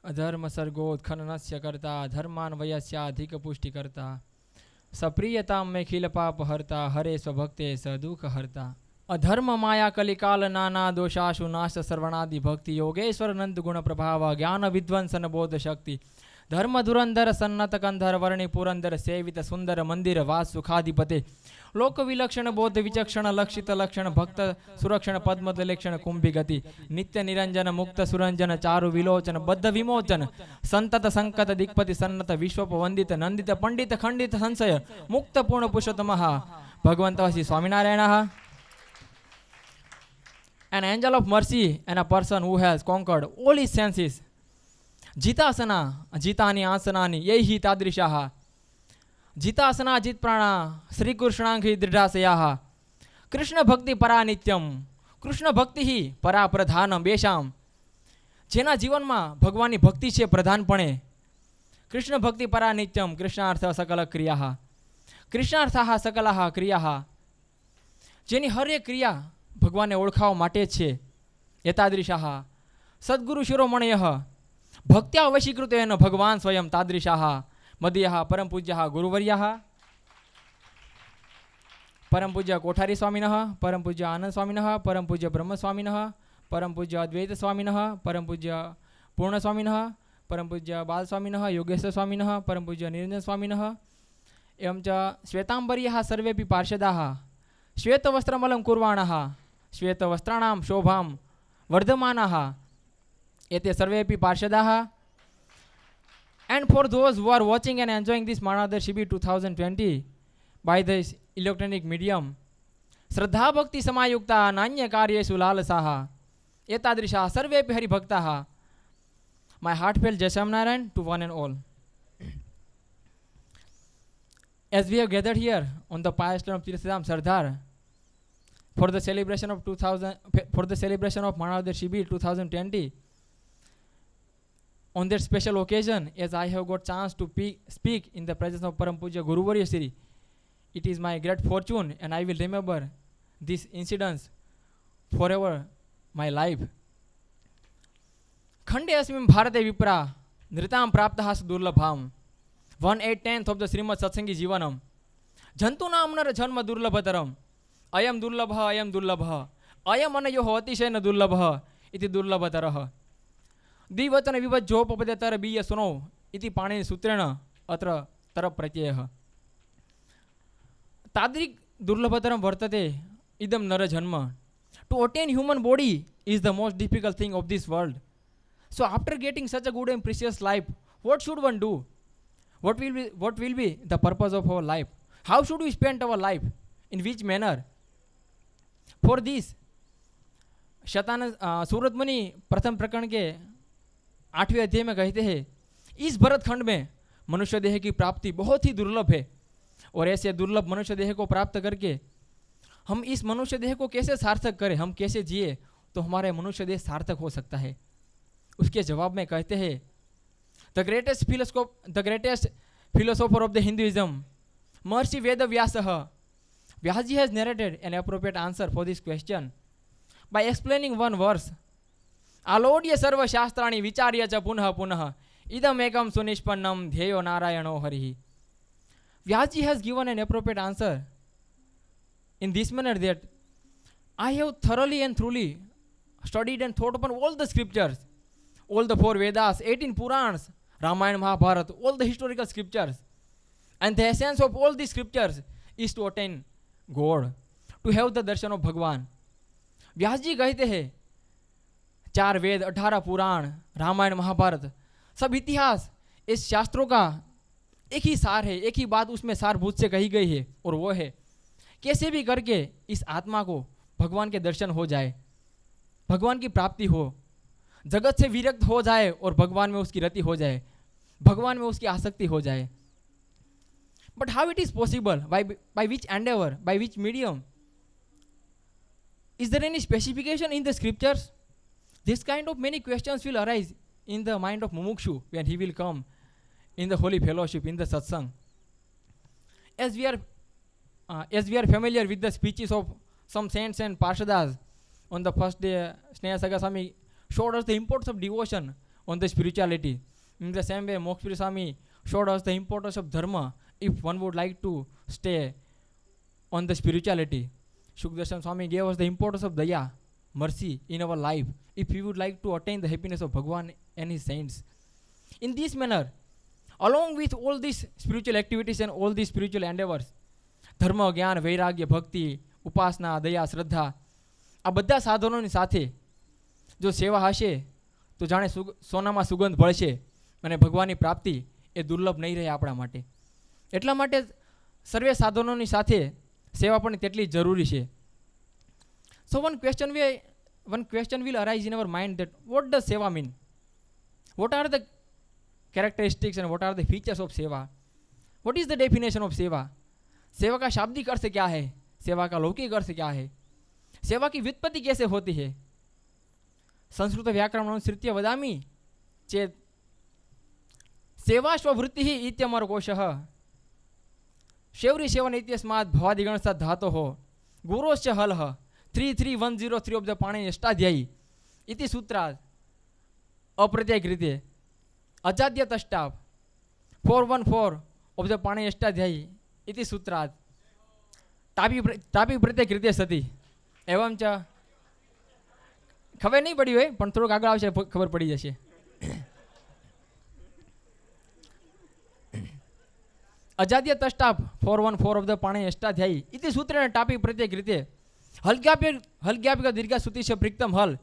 अधर्म सर्गोत्खननस्य कर्ता धर्मान वयस्याधिक पुष्टि करता सप्रियता में खिल पाप हरता हरे स्वभक्ते स दुख हरता अधर्म माया कलिकाल नाना दोषाशु नाश सर्वणादि भक्ति योगेश्वर नंद गुण प्रभाव ज्ञान विध्वंसन बोध शक्ति धर्म धुरंधर सन्नत कंधर वर्णि पुरंदर सेवित सुंदर मंदिर वास सुखाधिपते लोक विलक्षण बोध विचक्षण लक्षित लक्षण भक्त सुरक्षण पद्म लेक्षण कुंभी गति नित्य निरंजन मुक्त सुरंजन चारु विलोचन बद्ध विमोचन संतत संकत दिक्पति सन्नत विश्व वंदित नंदित पंडित खंडित संशय मुक्त पूर्ण पुरुषोत्तम भगवंत Shri Swaminarayan an angel of mercy and a person who has conquered all his senses जितासना जितानि आसनानि यही तादृशाः जितासना जित प्राणा श्री कृष्णांघ्रि दृढ़ाशयाः कृष्ण भक्ति परा नित्यम कृष्ण भक्ति ही परा प्रधानम बेशाम जेना जीवन में भगवान की भक्ति से प्रधानपणे कृष्ण भक्ति परा नित्यम कृष्णार्थ सकल क्रिया कृष्णार्थाः सकलाः क्रिया जेनी हर एक क्रिया भगवान ने ओळखावा माटे छे एतादृशाः सद्गुरु शिरोमणयः भक्त्या वशीकृतेन भगवान स्वयं तादृशाः मदीयः परम पूज्यः गुरुवर्यः परम पूज्य कोठारी स्वामिनः परम पूज्य आनंद स्वामिनः परम पूज्य ब्रह्म स्वामिनः परम पूज्य अद्वैत स्वामिनः परम पूज्य पूर्ण स्वामिनः परम पूज्य बाल स्वामिनः योगेश्वर स्वामिनः परम पूज्य निरंजन स्वामिनः एवं च श्वेतांबर्यः सर्वेपि पार्षदाः श्वेतवस्त्रमलं कुर्वाणः श्वेतवस्त्राणां शोभां वर्धमानाः एते सर्वेपि पार्षदाः and for those who are watching and enjoying this Manadar Shibir 2020 by this electronic medium श्रद्धा भक्ति समायुक्ता नान्य कार्येषु लालसाः एतादृशाः सर्वेपि हरिभक्ताः my heartfelt Jai Swaminarayan to one and all. As we have gathered here on the pious land of Tirthadham Sardar for the celebration of Manadar Shibir 2020, on that special occasion, as I have got chance to speak in the presence of Param Puja Guru Varya Sri, it is my great fortune and I will remember these incidents forever my life. Khande asmim bharate vipra nritam praptah durlabham 1/8 of the Srimad Satsangi Jivanam Jantuna amnar janma durlabhataram ayam durlabha ayam anayoho atishayna durlabha iti durlabhatarah द्विवचन विभज जोपपदे तर बीय सुनो इति पाणिनि सूत्रेण अत्र तर प्रत्ययः तादृक् दुर्लभतरं वर्तते इदं नर जन्म to attain human body is the most difficult thing of this world so after getting such a good and precious life what should one do what will be the purpose of our life how should we spend our life in which manner for this Shatanand Surat Muni Pratham प्रकरण के 8वें अध्याय में कहते हैं इस भरत खंड में मनुष्य देह की प्राप्ति बहुत ही दुर्लभ है और ऐसे दुर्लभ मनुष्य देह को प्राप्त करके हम इस मनुष्य देह को कैसे सार्थक करें हम कैसे जिए तो हमारे मनुष्य देह सार्थक हो सकता है उसके जवाब में कहते हैं the greatest philosopher of the Hinduism Maharishi Vedavyasah Vyasji has narrated an appropriate answer for this question by explaining one verse आलोड्य सर्व शास्त्राणि विचार्य च पुनः पुनः idam ekam sunishpannam dhyeyo narayano harihi. Vyasji has given an appropriate answer in this manner that I have thoroughly and truly studied and thought upon all the scriptures, all the 4 Vedas, 18 Purans, Ramayana, Mahabharata, all the historical scriptures, and the essence of all these scriptures is to attain God, to have the darshan of Bhagwan. Vyasji कहते हैं 4 वेद 18 पुराण रामायण महाभारत सब इतिहास इस शास्त्रों का एक ही सार है, एक ही बात उसमें सारभूत से कही गई है और वो है कैसे भी करके इस आत्मा को भगवान के दर्शन हो जाए, भगवान की प्राप्ति हो, जगत से विरक्त हो जाए और भगवान में उसकी रति हो जाए, भगवान में उसकी आसक्ति हो जाए. But how it is possible, by which Endeavour, by which medium? Is there any specification in the scriptures? This kind of many questions will arise in the mind of Mumukshu when he will come in the holy fellowship, in the satsang. As we are familiar with the speeches of some saints and parshadas, on the first day, Sneha Sagaswami showed us the importance of devotion. on the spirituality. In the same way, Mokshpuri Swami showed us the importance of dharma if one would like to stay on the spirituality. Shukdarshan Swami gave us the importance of daya, mercy in our life if we would like to attain the happiness of Bhagwan and his saints. In this manner, along with all these spiritual activities and all these spiritual endeavors, ધર્મ જ્ઞાન વૈરાગ્ય ભક્તિ ઉપાસના દયા શ્રદ્ધા આ બધા સાધનોની સાથે જો સેવા હશે તો જાણે સોનામાં સુગંધ ભળશે અને ભગવાનની પ્રાપ્તિ એ દુર્લભ નહીં રહે આપણા માટે. એટલા માટે સર્વે સાધનોની સાથે સેવા પણ તેટલી જરૂરી છે. સો one question will arise in our mind that what does seva mean? What are the characteristics and what are the features of seva? What is the definition of seva? सेवा का शाब्दिक अर्थ क्या है, सेवा का लौकिक अर्थ क्या है, सेवा की व्युत्पत्ति कैसे होती है. संस्कृत व्याकरण अनुसृत्य वदामि चेत् सेवा स्ववृत्ति ही इत्यमर कोशः शौर्य सेवन इत्यस्मात् भवादिगणस्थ धातोः गुरोश्च हलः 33103 ऑफ द पाणिनि अष्टाध्यायी इति सूत्रात् अप्रत्यय कृते अजाद्य तष्टाप 414 ऑफ द पाणिनि अष्टाध्यायी इति सूत्रात् टापी प्रत्यय कृत्य सती एवं च खबर नहीं पड़ी हुई पण थोड़ा आगे आवशे खबर पड़ी जशे. अजाद्य तष्टाप 414 ऑफ द पाणिनि अष्टाध्यायी इति सूत्रेण टापी प्रत्यय कृत्य हलज्ञापिक दीर्घ सुति से प्रिक्तम हल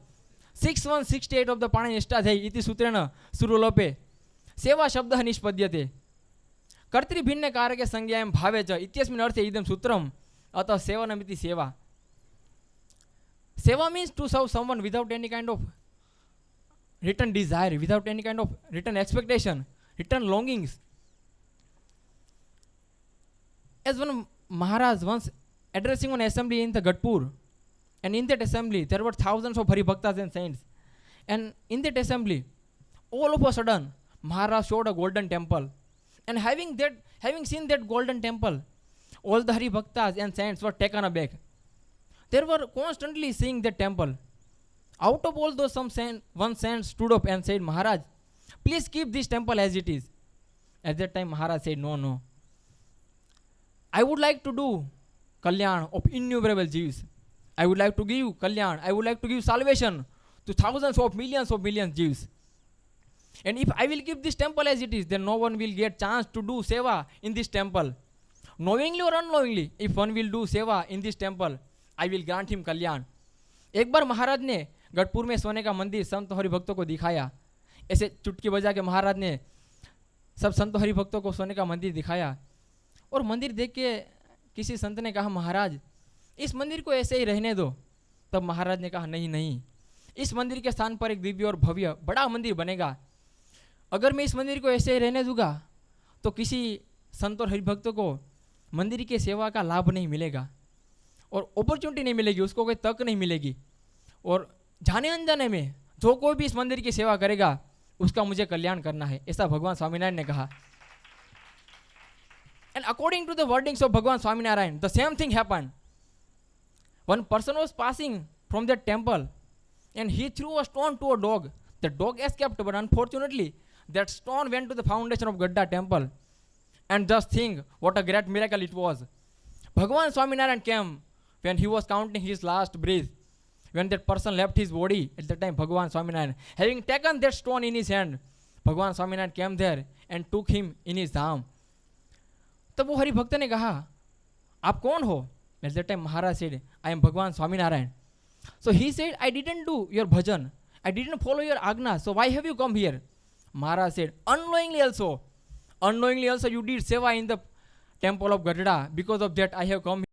6168 ऑफ द पाणिनि अष्टाध्यायी इति सूत्रेण सुरुलोपे सेवा शब्द निष्पद्यते कर्तृभिन्न कारके संज्ञायां भावे च इत्यस्मिन् अर्थे इदं सूत्रम् अतः सेवनमिति सेवा. सेवा means to serve someone without any kind of written desire, without any kind of written expectation, written longings. As one Maharaj once addressing an assembly in the Gatpur, and in that assembly there were thousands of Haribhaktas and saints, and in that assembly all of a sudden Maharaj showed a golden temple. And having seen that golden temple, all the Hari Bhaktas and saints were taken aback. They were constantly seeing that temple. Out of all those, one saint stood up and said, Maharaj, please keep this temple as it is. At that time, Maharaj said, no. I would like to do kalyan of innumerable Jews. I would like to give kalyan. I would like to give salvation to thousands of millions Jews. And if I will keep this temple as it is, then no one will get chance to do seva in this temple. Knowingly or unknowingly, if one will do seva in this temple, I will grant him kalyan. एक बार महाराज ने गढ़पुर में सोने का मंदिर संत हरि भक्तों को दिखाया. ऐसे चुटकी बजा के महाराज ने सब संत हरि भक्तों को सोने का मंदिर दिखाया. और मंदिर देख के किसी संत ने कहा, महाराज इस मंदिर को ऐसे ही रहने दो. तब महाराज ने कहा, नहीं, इस मंदिर के स्थान पर एक दिव्य और भव्य बड़ा मंदिर बनेगा. अगर मैं इस मंदिर को ऐसे ही रहने दूंगा तो किसी संत और हरिभक्तों को मंदिर की सेवा का लाभ नहीं मिलेगा और अपॉर्चुनिटी नहीं मिलेगी, उसको कोई तक नहीं मिलेगी. और जाने अनजाने में जो कोई भी इस मंदिर की सेवा करेगा उसका मुझे कल्याण करना है, ऐसा भगवान स्वामीनारायण ने कहा. And according to the wordings of Bhagwan Swaminarayan, the same thing happened. One person was passing from that temple and he threw a stone to a dog. The dog escaped, but unfortunately that stone went to the foundation of Gadda temple. And just think what a great miracle it was. Bhagavan Swaminarayan came when he was counting his last breath. When that person left his body, at that time Bhagavan Swaminarayan, having taken that stone in his hand, Bhagavan Swaminarayan came there and took him in his धाम. तब वो हरि भक्त ने कहा, आप कौन हो? At that time Maharaj said, I am Bhagavan Swaminarayan. So he said, I didn't do your bhajan, I didn't follow your agna, so why have you come here? Maharaj said, unknowingly also you did seva in the temple of Gadda. Because of that I have come